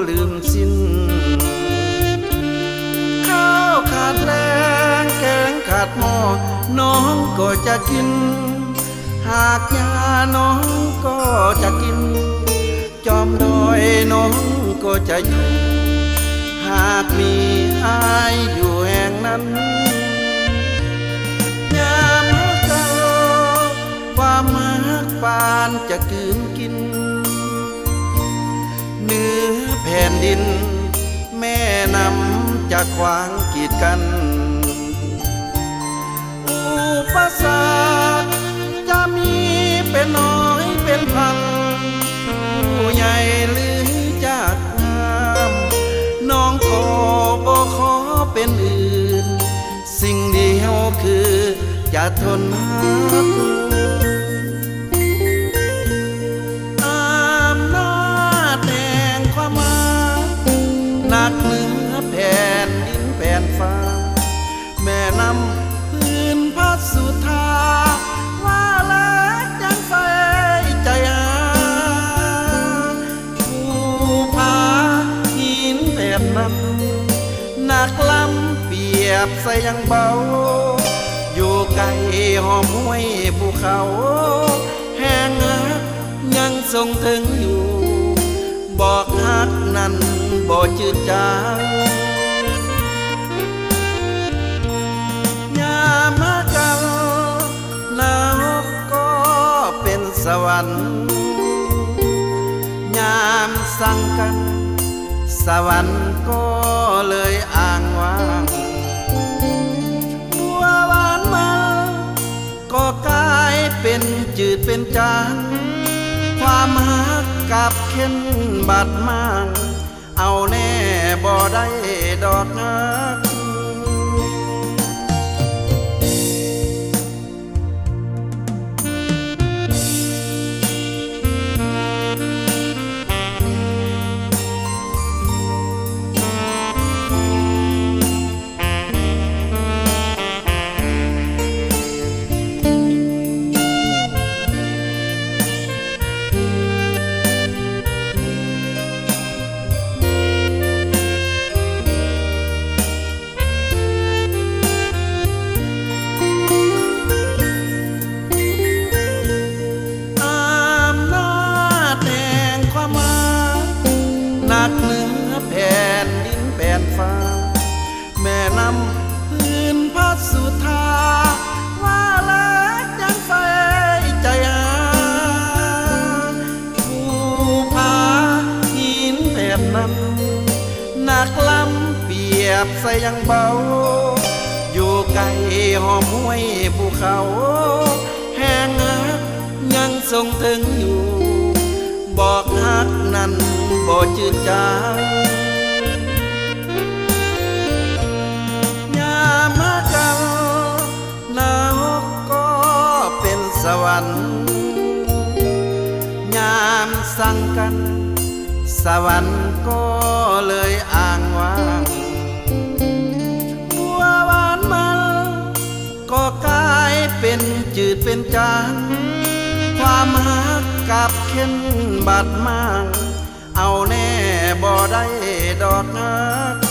ลืมสิ้นข้าวขาดแรงแกงขาดหม้อน้องก็จะกินหากยาน้องก็จะกินจอมดอยน้องก็จะอยู่หากมีอายอยู่แห่งนั้นยามเก่าความมักปานจะกืนกินเนื้อแผ่นดินแม่นำจะขวางกีดกันอุปสรรคจะมีเป็นน้อยเป็นพันผู้ใหญ่หรือจากงามน้องก็บ่ขอเป็นอื่นสิ่งเดียวคือจะทนหักอำนาจแห่งความรักหนักเหนือแผ่นดินแผ่นฟ้าแม่นำพื้นพัดสุธาว่าแล้วจังไฟใจหาผู้พาหินแผ่นนั้นหนักล้ำเปรียบใส่ยังเบาอยู่ไกลหอมห้วยภูเขาแห้งหักยังทรงถึงอยู่บอกฮักนั้นบ่จืดจางยามมากันนรกก็เป็นสวรรค์ยามสั่งกันสวรรค์ก็เลยอ้างว้างบัวหวานมาก็กลายเป็นจืดเป็นจางความหักกับเข็นบาดมางเอาแน่บ่ได้ดอกฮักหนักเหนือแผ่นดินแผ่นฟ้าแม่นำพื้นพัดสุธาว่าแล้วจังไฟใจหาผู้พาหินแผ่นนั้นหนักล้ำเปรียบใส่ยังเบาอยู่ไกลหอมห้วยภูเขาแห้งหักยังทรงถึงอยู่บอกฮักนั้นบ่จืดจางยามมากันนรกก็เป็นสวรรค์ยามสั่งกันสวรรค์ก็เลยอ้างว้างบัวหวานมันก็กลายเป็นจืดเป็นจางความหักกับเข็นบาดมางเอาแน่บ่ได้ดอกฮัก